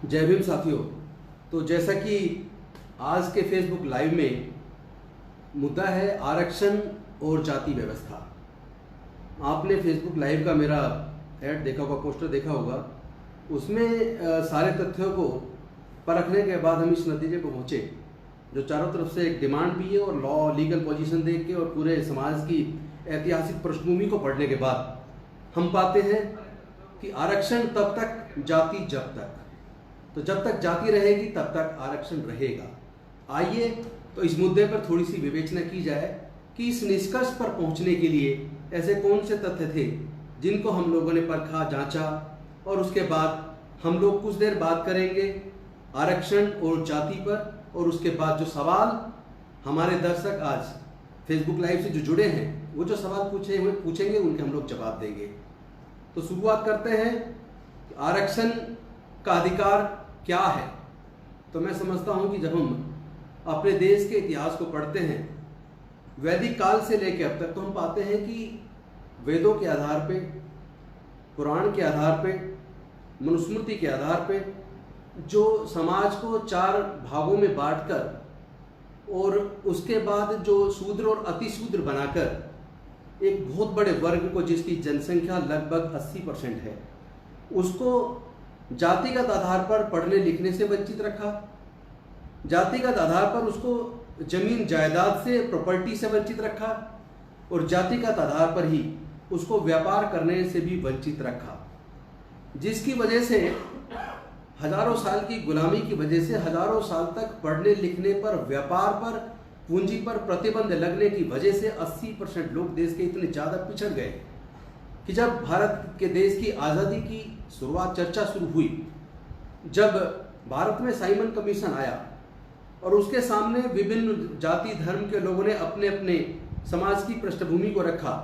जय भीम साथियों। तो जैसा कि आज के फेसबुक लाइव में मुद्दा है आरक्षण और जाति व्यवस्था। आपने फेसबुक लाइव का मेरा ऐड देखा होगा, पोस्टर देखा होगा। उसमें सारे तथ्यों को परखने के बाद हम इस नतीजे को पहुँचे, जो चारों तरफ से एक डिमांड भी है और लॉ लीगल पोजीशन देख के और पूरे समाज की ऐतिहासिक पृष्ठभूमि को पढ़ने के बाद हम पाते हैं कि आरक्षण तब तक, जाति जब तक। तो जब तक जाति रहेगी तब तक आरक्षण रहेगा। आइए तो इस मुद्दे पर थोड़ी सी विवेचना की जाए कि इस निष्कर्ष पर पहुंचने के लिए ऐसे कौन से तथ्य थे जिनको हम लोगों ने परखा, जांचा, और उसके बाद हम लोग कुछ देर बात करेंगे आरक्षण और जाति पर, और उसके बाद जो सवाल हमारे दर्शक आज फेसबुक लाइव से जो जुड़े हैं वो जो सवाल पूछेंगे उनके हम लोग जवाब देंगे। तो शुरुआत करते हैं कि आरक्षण का अधिकार क्या है। तो मैं समझता हूं कि जब हम अपने देश के इतिहास को पढ़ते हैं, वैदिक काल से लेकर अब तक, तो हम पाते हैं कि वेदों के आधार पे, पुराण के आधार पे, मनुस्मृति के आधार पे जो समाज को चार भागों में बांटकर और उसके बाद जो शूद्र और अतिशूद्र बनाकर एक बहुत बड़े वर्ग को, जिसकी जनसंख्या लगभग 80% है, उसको जातिगत आधार पर पढ़ने लिखने से वंचित रखा, जातिगत आधार पर उसको जमीन जायदाद से, प्रॉपर्टी से वंचित रखा, और जातिगत आधार पर ही उसको व्यापार करने से भी वंचित रखा, जिसकी वजह से हजारों साल की गुलामी की वजह से हजारों साल तक पढ़ने लिखने पर, व्यापार पर, पूंजी पर प्रतिबंध लगने की वजह से 80% लोग देश के इतने ज़्यादा पिछड़ गए कि जब भारत के देश की आज़ादी की शुरुआत, चर्चा शुरू हुई, जब भारत में साइमन कमीशन आया और उसके सामने विभिन्न जाति धर्म के लोगों ने अपने अपने समाज की पृष्ठभूमि को रखा,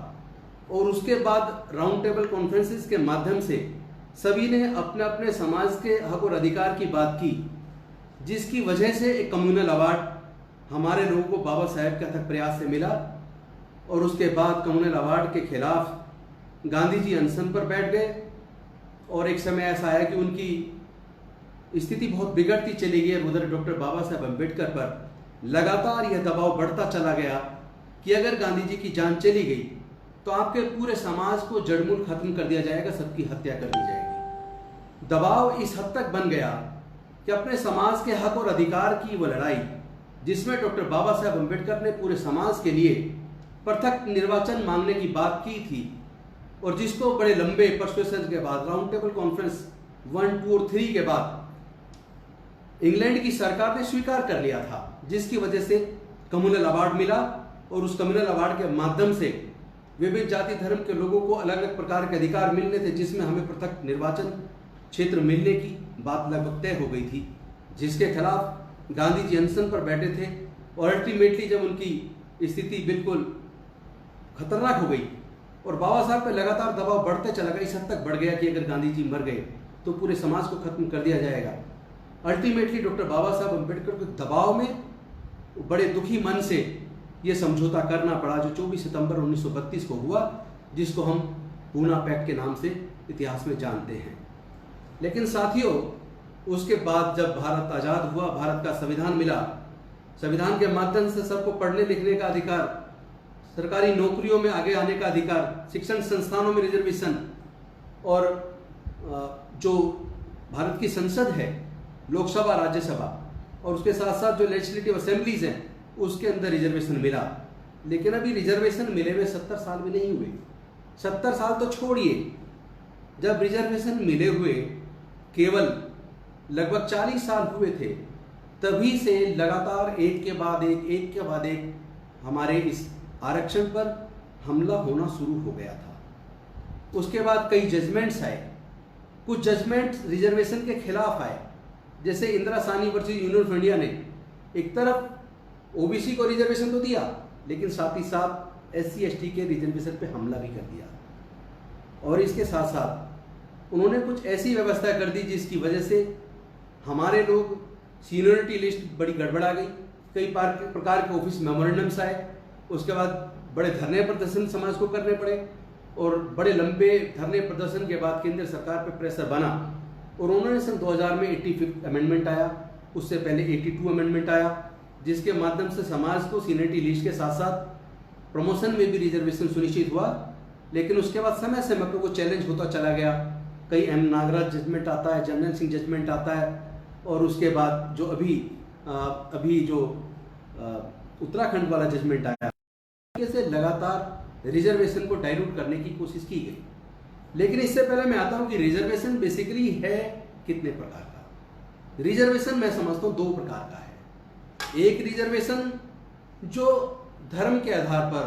और उसके बाद राउंड टेबल कॉन्फ्रेंसेस के माध्यम से सभी ने अपने अपने समाज के हक और अधिकार की बात की, जिसकी वजह से एक कम्युनल अवार्ड हमारे लोगों को बाबा साहेब के अथक प्रयास से मिला। और उसके बाद कम्युनल अवार्ड के खिलाफ गांधी जी अनशन पर बैठ गए, और एक समय ऐसा आया कि उनकी स्थिति बहुत बिगड़ती चली गई। उधर डॉक्टर बाबा साहेब अम्बेडकर पर लगातार यह दबाव बढ़ता चला गया कि अगर गांधी जी की जान चली गई तो आपके पूरे समाज को जड़मूल खत्म कर दिया जाएगा, सबकी हत्या कर दी जाएगी। दबाव इस हद तक बन गया कि अपने समाज के हक और अधिकार की वो लड़ाई, जिसमें डॉक्टर बाबा साहेब अम्बेडकर ने पूरे समाज के लिए पृथक निर्वाचन मांगने की बात की थी, और जिसको बड़े लंबे पर्सुएशन के बाद, राउंड टेबल कॉन्फ्रेंस 1, 2 और 3 के बाद इंग्लैंड की सरकार ने स्वीकार कर लिया था, जिसकी वजह से कम्युनल अवार्ड मिला। और उस कम्युनल अवार्ड के माध्यम से विभिन्न जाति धर्म के लोगों को अलग अलग प्रकार के अधिकार मिलने थे, जिसमें हमें पृथक निर्वाचन क्षेत्र मिलने की बात लगभग तय हो गई थी, जिसके खिलाफ गांधी जी अनशन पर बैठे थे। और अल्टीमेटली जब उनकी स्थिति बिल्कुल खतरनाक हो गई और बाबा साहब पर लगातार दबाव बढ़ते चला गया, इस हद तक बढ़ गया कि अगर गांधी जी मर गए तो पूरे समाज को खत्म कर दिया जाएगा। अल्टीमेटली डॉक्टर बाबा साहब अम्बेडकर के दबाव में बड़े दुखी मन से ये समझौता करना पड़ा, जो 24 सितंबर 1932 को हुआ, जिसको हम पूना पैक्ट के नाम से इतिहास में जानते हैं। लेकिन साथियों, उसके बाद जब भारत आज़ाद हुआ, भारत का संविधान मिला, संविधान के माध्यम से सबको पढ़ने लिखने का अधिकार, सरकारी नौकरियों में आगे आने का अधिकार, शिक्षण संस्थानों में रिजर्वेशन, और जो भारत की संसद है, लोकसभा, राज्यसभा, और उसके साथ साथ जो लेजिस्लेटिव असेंबलीज हैं, उसके अंदर रिजर्वेशन मिला। लेकिन अभी रिजर्वेशन मिले हुए 70 साल भी नहीं हुए। 70 साल तो छोड़िए, जब रिजर्वेशन मिले हुए केवल लगभग 40 साल हुए थे, तभी से लगातार एक के बाद एक हमारे इस आरक्षण पर हमला होना शुरू हो गया था। उसके बाद कई जजमेंट्स आए, कुछ जजमेंट रिजर्वेशन के खिलाफ आए, जैसे Indira Sahni versus union of India ने एक तरफ ओबीसी को रिजर्वेशन तो दिया, लेकिन साथ ही साथ SC ST के रिजर्वेशन पे हमला भी कर दिया। और इसके साथ साथ उन्होंने कुछ ऐसी व्यवस्था कर दी जिसकी वजह से हमारे लोग, सीनियरिटी लिस्ट बड़ी गड़बड़ा गई, कई प्रकार के ऑफिस मेमोरेंडम्स आए, उसके बाद बड़े धरने प्रदर्शन समाज को करने पड़े, और बड़े लंबे धरने प्रदर्शन के बाद केंद्र सरकार पर प्रेशर बना और उन्होंने सन 2000 में 85th अमेंडमेंट आया, उससे पहले 82 अमेंडमेंट आया, जिसके माध्यम से समाज को सीनियरिटी लिस्ट के साथ साथ प्रमोशन में भी रिजर्वेशन सुनिश्चित हुआ। लेकिन उसके बाद समय समय पर वो चैलेंज होता चला गया। कई एम नागराज जजमेंट आता है, जर्नल सिंह जजमेंट आता है, और उसके बाद जो अभी जो उत्तराखंड वाला जजमेंट आया, से लगातार रिजर्वेशन को डाइल्यूट करने की कोशिश की गई। लेकिन इससे पहले मैं आता हूं कि रिजर्वेशन बेसिकली है कितने प्रकार का। रिजर्वेशन मैं समझता हूं 2 प्रकार का है। एक रिजर्वेशन जो धर्म के आधार पर,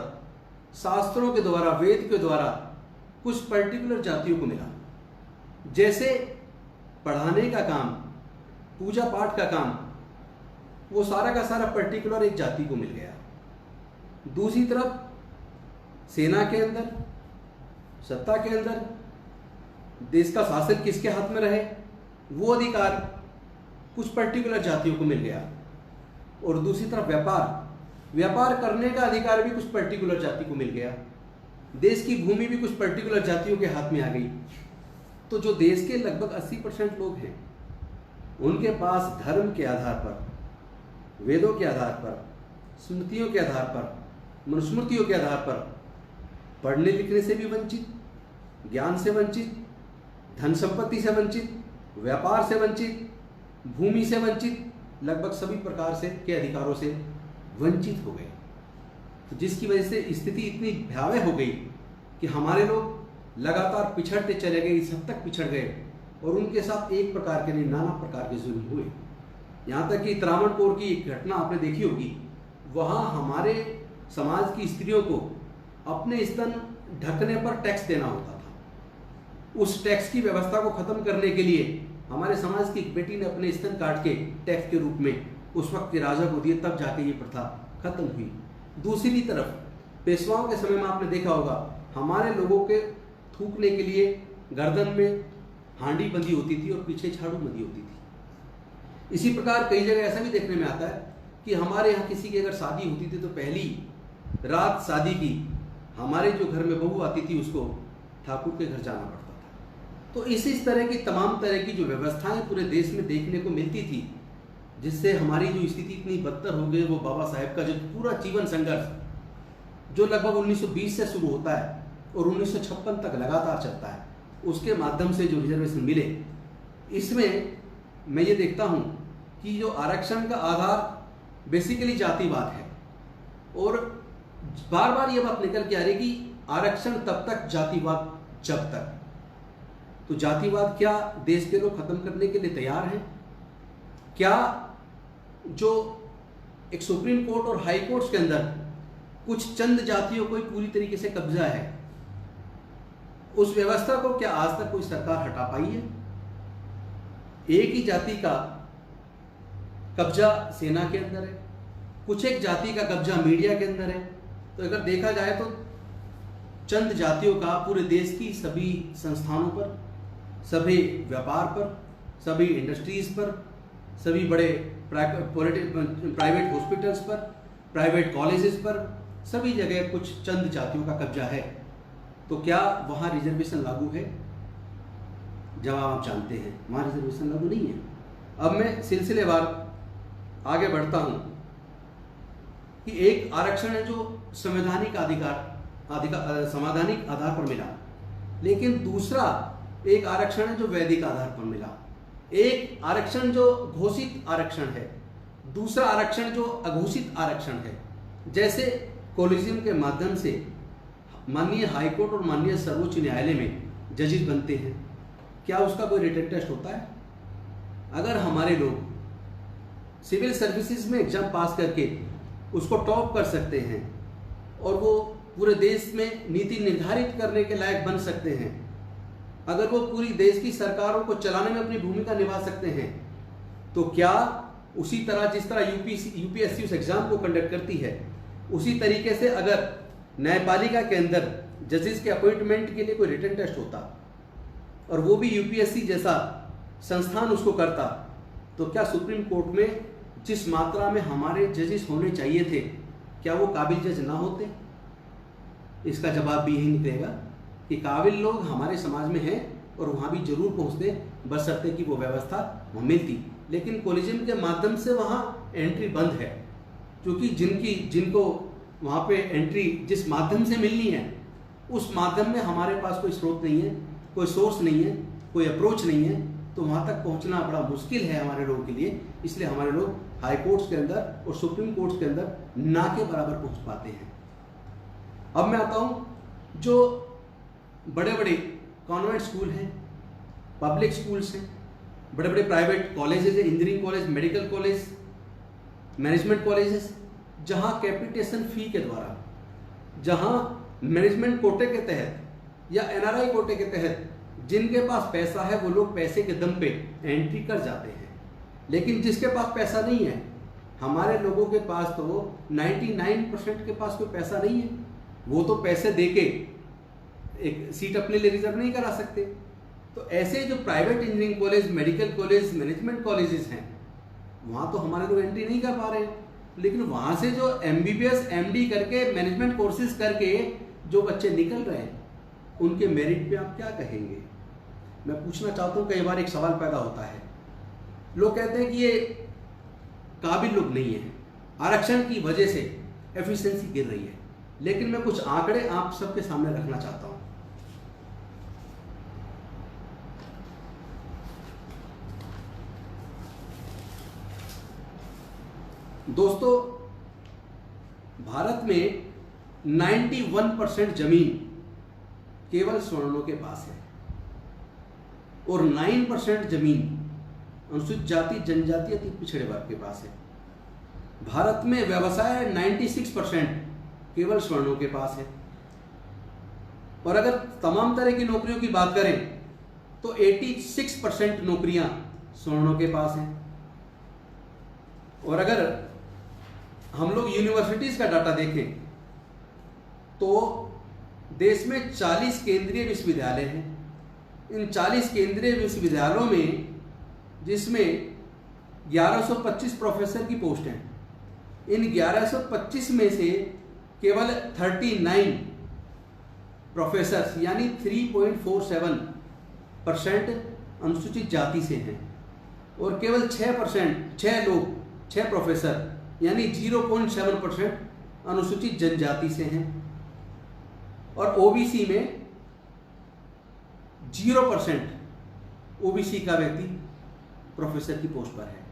शास्त्रों के द्वारा, वेद के द्वारा कुछ पर्टिकुलर जातियों को मिला, जैसे पढ़ाने का काम, पूजा पाठ का काम, वो सारा का सारा पर्टिकुलर एक जाति को मिल गया। दूसरी तरफ सेना के अंदर, सत्ता के अंदर, देश का शासन किसके हाथ में रहे, वो अधिकार कुछ पर्टिकुलर जातियों को मिल गया। और दूसरी तरफ व्यापार करने का अधिकार भी कुछ पर्टिकुलर जाति को मिल गया। देश की भूमि भी कुछ पर्टिकुलर जातियों के हाथ में आ गई। तो जो देश के लगभग 80% लोग हैं, उनके पास धर्म के आधार पर, वेदों के आधार पर, स्मृतियों के आधार पर, मनुस्मृतियों के आधार पर पढ़ने लिखने से भी वंचित, ज्ञान से वंचित, धन संपत्ति से वंचित, व्यापार से वंचित, भूमि से वंचित, लगभग सभी प्रकार से के अधिकारों से वंचित हो गए। तो जिसकी वजह से स्थिति इतनी भयावह हो गई कि हमारे लोग लगातार पिछड़ते चले गए, इस हद तक पिछड़ गए, और उनके साथ एक प्रकार के नहीं, नाना प्रकार के जुल्म हुए। यहाँ तक कि त्रावणकोर की एक घटना आपने देखी होगी। वहाँ हमारे समाज की स्त्रियों को अपने स्तन ढकने पर टैक्स देना होता था। उस टैक्स की व्यवस्था को खत्म करने के लिए हमारे समाज की एक बेटी ने अपने स्तन काट के टैक्स के रूप में उस वक्त के राजा को दिए, तब जाके ये प्रथा खत्म हुई। दूसरी तरफ पेशवाओं के समय में आपने देखा होगा, हमारे लोगों के थूकने के लिए गर्दन में हांडी बंधी होती थी और पीछे झाड़ू बंधी होती थी। इसी प्रकार कई जगह ऐसा भी देखने में आता है कि हमारे यहाँ किसी की अगर शादी होती थी तो पहली रात शादी की हमारे जो घर में बहू आती थी उसको ठाकुर के घर जाना पड़ता था। तो इस तरह की तमाम तरह की जो व्यवस्थाएं पूरे देश में देखने को मिलती थी, जिससे हमारी जो स्थिति इतनी बदतर हो गई, वो बाबा साहेब का जो पूरा जीवन संघर्ष जो लगभग 1920 से शुरू होता है और 1956 तक लगातार चलता है, उसके माध्यम से जो रिजर्वेशन मिले, इसमें मैं ये देखता हूँ कि जो आरक्षण का आधार बेसिकली जातिवाद है। और बार बार ये बात निकल के आ रही कि आरक्षण तब तक, जातिवाद जब तक। तो जातिवाद क्या देश के लोग खत्म करने के लिए तैयार हैं? क्या जो एक सुप्रीम कोर्ट और हाई कोर्ट्स के अंदर कुछ चंद जातियों को पूरी तरीके से कब्जा है, उस व्यवस्था को क्या आज तक कोई सरकार हटा पाई है? एक ही जाति का कब्जा सेना के अंदर है, कुछ एक जाति का कब्जा मीडिया के अंदर है। तो अगर देखा जाए तो चंद जातियों का पूरे देश की सभी संस्थानों पर, सभी व्यापार पर, सभी इंडस्ट्रीज पर, सभी बड़े प्राइवेट हॉस्पिटल्स पर, प्राइवेट कॉलेजेस पर, सभी जगह कुछ चंद जातियों का कब्जा है। तो क्या वहाँ रिजर्वेशन लागू है? जवाब आप जानते हैं, वहाँ रिजर्वेशन लागू नहीं है। अब मैं सिलसिलेवार आगे बढ़ता हूँ कि एक आरक्षण है जो संवैधानिक संवैधानिक आधार पर मिला, लेकिन दूसरा एक आरक्षण है जो वैदिक आधार पर मिला। एक आरक्षण जो घोषित आरक्षण है, दूसरा आरक्षण जो अघोषित आरक्षण है। जैसे कोलिजियम के माध्यम से माननीय हाईकोर्ट और माननीय सर्वोच्च न्यायालय में जजेस बनते हैं, क्या उसका कोई रिटन टेस्ट होता है? अगर हमारे लोग सिविल सर्विसेज में एग्जाम पास करके उसको टॉप कर सकते हैं और वो पूरे देश में नीति निर्धारित करने के लायक बन सकते हैं, अगर वो पूरी देश की सरकारों को चलाने में अपनी भूमिका निभा सकते हैं, तो क्या उसी तरह जिस तरह यूपीएससी उस एग्जाम को कंडक्ट करती है, उसी तरीके से अगर न्यायपालिका के अंदर जजेस के अपॉइंटमेंट के लिए कोई रिटन टेस्ट होता और वो भी यूपीएससी जैसा संस्थान उसको करता, तो क्या सुप्रीम कोर्ट में जिस मात्रा में हमारे जजेस होने चाहिए थे, क्या वो काबिल जज ना होते? इसका जवाब भी यही निकलेगा कि काबिल लोग हमारे समाज में हैं और वहाँ भी जरूर पहुँचते, बशर्ते कि वो व्यवस्था वहाँ मिलती। लेकिन कॉलेजियम के माध्यम से वहाँ एंट्री बंद है, क्योंकि जिनको वहाँ पे एंट्री जिस माध्यम से मिलनी है उस माध्यम में हमारे पास कोई स्रोत नहीं है, कोई सोर्स नहीं है, कोई अप्रोच नहीं है, तो वहाँ तक पहुँचना बड़ा मुश्किल है हमारे लोगों के लिए। इसलिए हमारे लोग हाई कोर्ट्स के अंदर और सुप्रीम कोर्ट्स के अंदर ना के बराबर पहुँच पाते हैं। अब मैं आता हूँ, जो बड़े बड़े कॉन्वेंट स्कूल हैं, पब्लिक स्कूल्स हैं, बड़े बड़े प्राइवेट कॉलेजेस हैं, engineering college, medical college, management colleges, जहाँ कैपिटेशन फी के द्वारा, जहाँ मैनेजमेंट कोटे के तहत या एनआरआई कोटे के तहत जिनके पास पैसा है वो लोग पैसे के दम पे एंट्री कर जाते हैं। लेकिन जिसके पास पैसा नहीं है, हमारे लोगों के पास तो 99% के पास कोई पैसा नहीं है, वो तो पैसे देके एक सीट अपने लिए रिजर्व नहीं करा सकते। तो ऐसे जो private engineering college, medical college, management colleges हैं, वहाँ तो हमारे लोग एंट्री नहीं कर पा रहे हैं। लेकिन वहाँ से जो MBBS MD करके मैनेजमेंट कोर्सेज करके जो बच्चे निकल रहे हैं, उनके मेरिट पे आप क्या कहेंगे? मैं पूछना चाहता हूँ, कई बार एक सवाल पैदा होता है, लोग कहते हैं कि ये काबिल लोग नहीं है, आरक्षण की वजह से एफिशिएंसी गिर रही है। लेकिन मैं कुछ आंकड़े आप सबके सामने रखना चाहता हूँ। दोस्तों, भारत में 91% जमीन केवल सवर्णों के पास है और 9% जमीन अनुसूचित जाति, जनजाति, अति पिछड़े वर्ग के पास है। भारत में व्यवसाय 96% केवल सवर्णों के पास है। और अगर तमाम तरह की नौकरियों की बात करें तो 86% नौकरियां सवर्णों के पास हैं। और अगर हम लोग यूनिवर्सिटीज का डाटा देखें तो देश में 40 केंद्रीय विश्वविद्यालय हैं। इन 40 केंद्रीय विश्वविद्यालयों में जिसमें 1125 प्रोफेसर की पोस्ट हैं, इन 1125 में से केवल 39 प्रोफेसर यानी 3.47% अनुसूचित जाति से हैं और केवल 6 प्रोफेसर यानी 0.7% अनुसूचित जनजाति से हैं। और ओबीसी में 0% ओबीसी का व्यक्ति प्रोफेसर की पोस्ट पर है।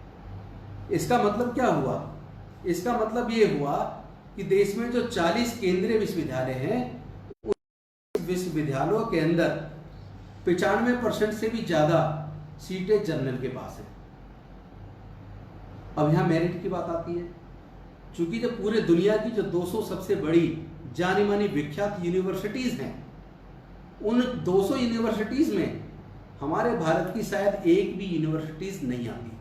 इसका मतलब क्या हुआ? इसका मतलब ये हुआ कि देश में जो 40 केंद्रीय विश्वविद्यालय हैं, उन विश्वविद्यालयों के अंदर 95% से भी ज्यादा सीटें जनरल के पास है। अब यहाँ मेरिट की बात आती है, क्योंकि जब पूरे दुनिया की जो 200 सबसे बड़ी जानी मानी विख्यात यूनिवर्सिटीज हैं, उन 200 यूनिवर्सिटीज में हमारे भारत की शायद एक भी यूनिवर्सिटीज नहीं आती।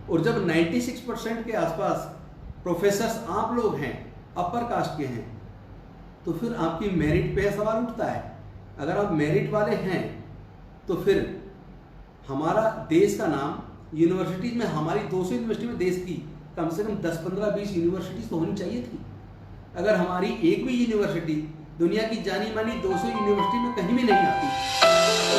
और जब 96% के आसपास प्रोफेसर्स आप लोग हैं, अपर कास्ट के हैं, तो फिर आपकी मेरिट पे सवाल उठता है। अगर आप मेरिट वाले हैं तो फिर हमारा देश का नाम यूनिवर्सिटीज में, हमारी 200 यूनिवर्सिटी में देश की कम से कम 10, 15, 20 यूनिवर्सिटीज तो होनी चाहिए थी। अगर हमारी एक भी यूनिवर्सिटी दुनिया की जानी मानी 200 यूनिवर्सिटी में कहीं भी नहीं आती तो